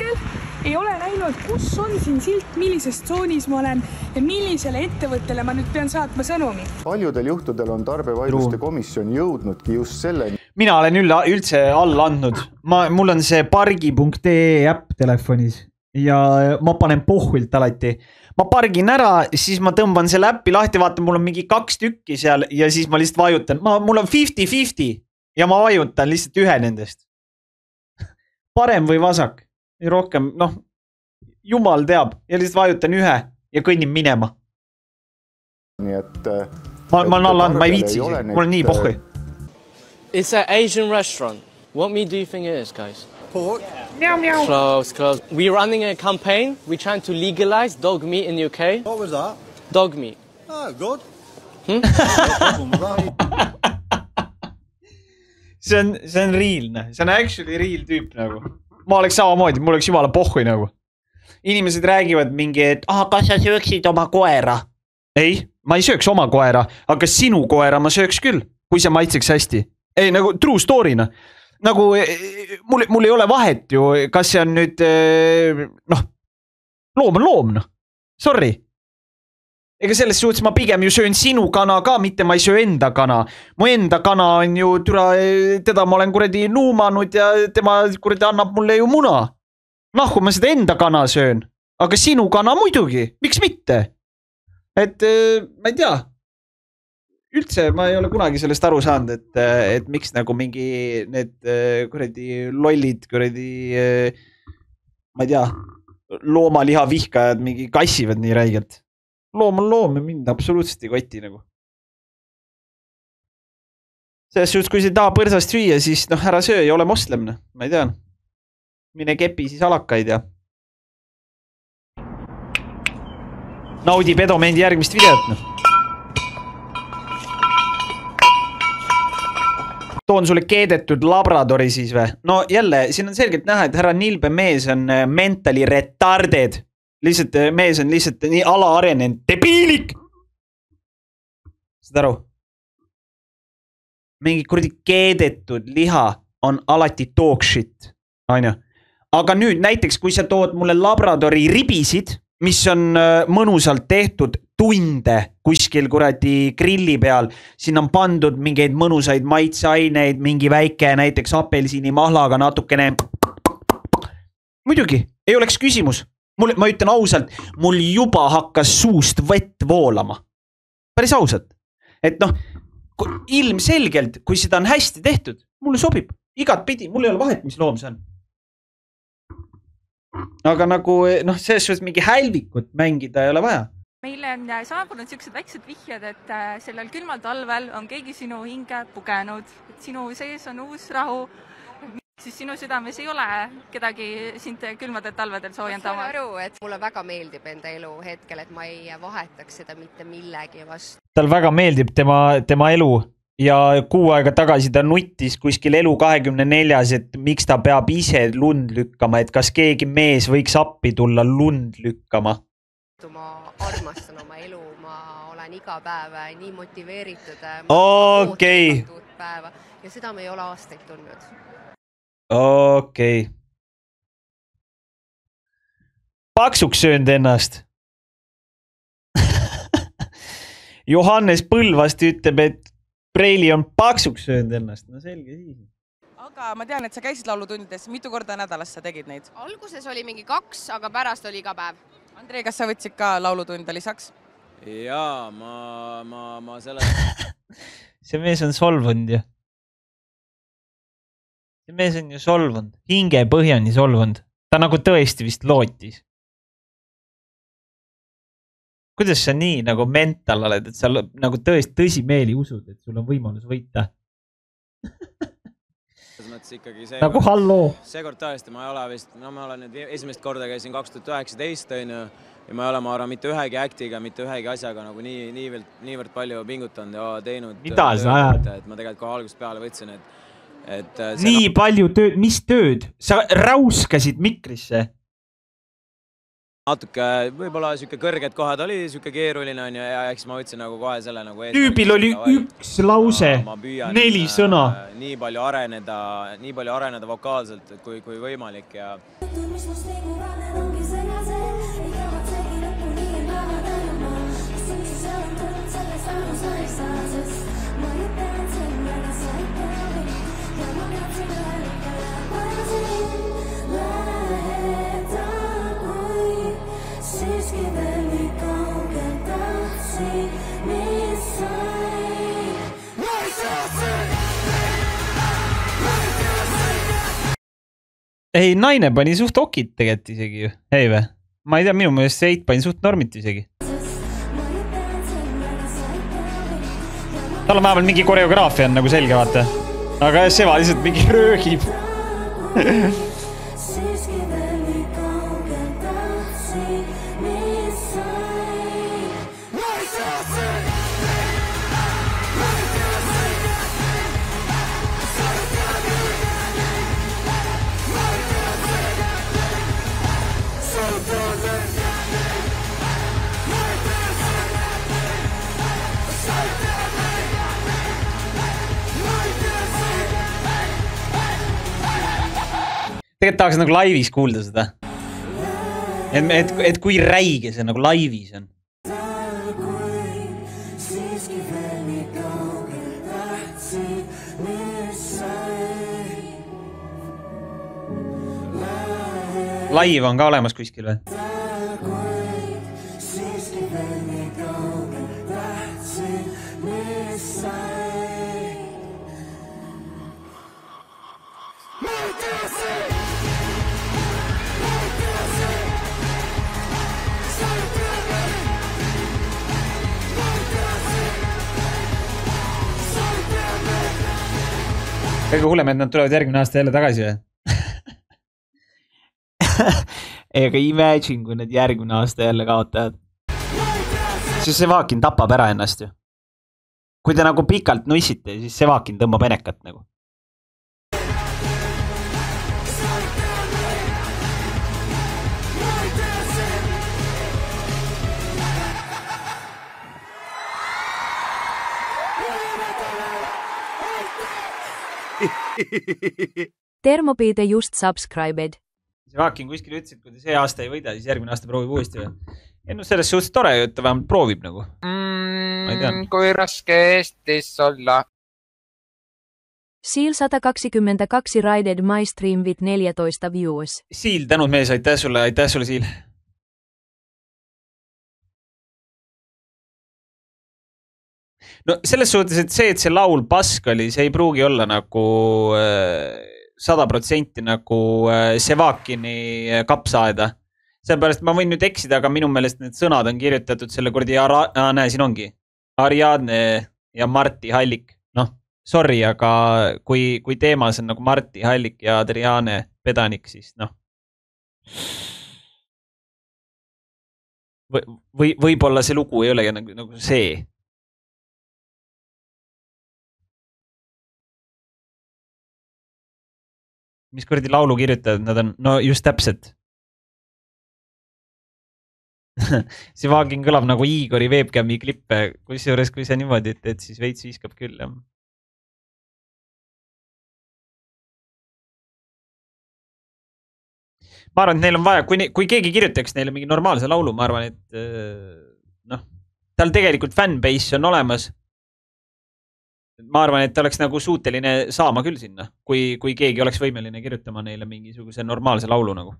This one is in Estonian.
hetkel ei ole näinud, kus on siin silt, millises tsoonis ma olen ja millisele ettevõttele ma nüüd pean saatma sõnumi. Paljudel juhtudel on tarbevaidluste komisjon jõudnudki just selleni. Mina olen üldse alla andnud. Mul on see pargi.ee äpp telefonis ja ma panen pohvilt alati. Ma pargin ära, siis ma tõmban selle äppi lahti, vaatan, mul on mingi 2 tükki seal ja siis ma lihtsalt vajutan. Mul on 50-50 ja ma vajutan lihtsalt ühe nendest. Parem või vasak. Rohkem, jumal teab. Ja lihtsalt vajutan ühe ja kõnnin minema. Nii et... Ma olen alla andnud, ma ei viitsi. Mul on nii pohvi. It's an Asian restaurant. What meat do you think it is, guys? Pork. Meow, meow. Close. We're running a campaign. We're trying to legalize dog meat in the UK. What was that? Dog meat. Oh, good. Hmm? See on real, see on actually real tüüp nagu. Ma oleks samamoodi, mul oleks jumala pohhui nagu. Inimesed räägivad mingi, et kas sa sööksid oma koera? Ei, ma ei sööks oma koera, aga sinu koera ma sööks küll, kui see maitseks hästi. Ei, nagu true story'na. Nagu mul ei ole vahet ju, kas see on nüüd, loom on loom, Sorry. Ega selles suhtes ma pigem ju söön sinu kana ka, mitte ma ei söö enda kana. Mu enda kana on ju, teda ma olen kuradi nuumanud ja tema kuradi annab mulle ju muna. Kui ma seda enda kana söön, aga sinu kana muidugi, miks mitte? Et ma ei tea, üldse ma ei ole kunagi sellest aru saanud, et miks nagu mingi need kuradi lollid, kuradi, ma ei tea, loomaliha vihkajad mingi kassivad nii räigelt. Loom on loom ja mind absoluutselt ei koti nagu. Selles suhtes, kui see taha põrsast süüa, siis ära söö ja ole moslemne. Ma ei tea. Mine kepi siis alakaid ja naudi pedomendi järgmist videot. Toon sulle keedetud labradori siis või? No jälle, siin on selgelt näha, et härra Nilbe mees on mentally retarded. Lihtsalt mees on lihtsalt nii alaarenenud. Debiilik! Saad aru? Mingi kuradi keedetud liha on alati talk shit. Aga nüüd näiteks, kui sa tood mulle labradori ribisid, mis on mõnusalt tehtud tunde kuskil kuradi grilli peal, siin on pandud mingeid mõnusaid maitseaineid, mingi väike näiteks apelsini mahlaga natukene. Muidugi, ei oleks küsimus. Ma ütlen ausalt, mul juba hakkas suust vett voolama. Päris ausalt. Et ilmselgelt, kui seda on hästi tehtud, mulle sobib. Igat pidi, mul ei ole vahet, mis loom see on. Aga nagu, selles suhtes mingi hälvikut mängida ei ole vaja. Meile on saabunud sellised väiksed vihjad, et sellel külmal talvel on keegi sinu hinge pugenud. Et sinu sees on uus rahu. Siis sinu südames ei ole kedagi sind külmadel talvedel soojendama. Ma saan aru, et mulle väga meeldib enda elu hetkel, et ma ei vahetaks seda mitte millegi vastu. Tal väga meeldib tema elu ja 6 aega tagasi ta nuttis kuskil elu 24, et miks ta peab ise lund lükkama, et kas keegi mees võiks appi tulla lund lükkama. Ma armastan oma elu, ma olen iga päev nii motiveeritud. Okei. Ja seda me ei ole aastaid tundnud. Okei. Paksuks söönd ennast. Johannes Põlvast ütleb, et Preili on paksuks söönd ennast. No selge siis. Aga ma tean, et sa käisid laulutundides. Mitu korda nädalas sa tegid neid? Alguses oli mingi 2, aga pärast oli iga päev. Andrei, kas sa võtsid ka laulutunde lisaks? Jaa, ma sellest... See mees on solvunud ju. See mees on ju solvunud. Hinge põhjani solvunud. Ta nagu tõesti vist lootis. Kuidas sa nii nagu mental oled, et sa nagu tõsimeeli usud, et sul on võimalus võita? Nagu halloo. Seekord tõesti, ma ei ole vist, ma olen nüüd esimest korda käisin 2019 ja ma ei ole, ma arvan, mitte ühegi aktiga, mitte ühegi asjaga nagu niivõrd palju pingutanud ja teinud. Mida sa ajad? Et ma tegelikult kohe algusest peale võtsin, et nii palju tööd, mis tööd? Sa rauskasid mikrisse? natuke võib-olla siuke kõrged kohad oli siuke keeruline on ja eks ma võtsin nagu kohe selle nagu tüübil oli üks lause, 4 sõna. Nii palju areneda vokaalselt, kui võimalik ja ei, naine pani suht okit tegelikult isegi ju. Ei või? Ma ei tea, minu mõelest see 8 pani suht normit isegi. Tal on vähemalt mingi koreograafia on nagu selge, vaata. Aga Seva lihtsalt mingi röögib. Tegelikult tahaks nagu laivis kuulda seda. Et kui räige see nagu laivis on. Live on ka olemas kuskil või? Kõige hullem, et nad tulevad järgmine aasta jälle tagasi või? Ei, aga imagine, kui nad järgmine aasta jälle kaotavad. Siis Sevakin tapab ära ennast ju. Kui te nagu pikalt nussite, siis Sevakin tõmbab enekat nagu. Termopiide just subscribed. Sevakin kuskil ütles, et kui ta see aasta ei võida, siis järgmine aasta proovib uuesti või? Ja no selles suhtes tore, et ta vähemalt proovib nagu. Kui raske Eestis olla. Siil 122 raided my stream with 14 views. Siil, tänud mees, aitäh sulle Siil. No selles suhtes, et see laul pask oli, see ei pruugi olla nagu 100% nagu Sevakini kapsaaeda. Seepärast ma võin nüüd eksida, aga minu meelest need sõnad on kirjutatud selle kurdi näe, siin ongi. Ariadne ja Marti Hallik. Noh, sorry, aga kui teemas on nagu Marti Hallik ja Adriane Pedanik, siis noh. Võib-olla see lugu ei olegi nagu see. Mis kuradi laulu kirjutavad, nad on, no just täpselt. Sevakin kõlab nagu Igori webcami klippe, kusjuures kui see niimoodi, et siis veits viskab küll. Jah. Ma arvan, et neil on vaja, kui keegi kirjutaks neile mingi normaalse laulu, ma arvan, et noh, tal tegelikult fanbase on olemas. Ma arvan, et ta oleks nagu suuteline saama küll sinna, kui keegi oleks võimeline kirjutama neile mingisuguse normaalse laulu nagu.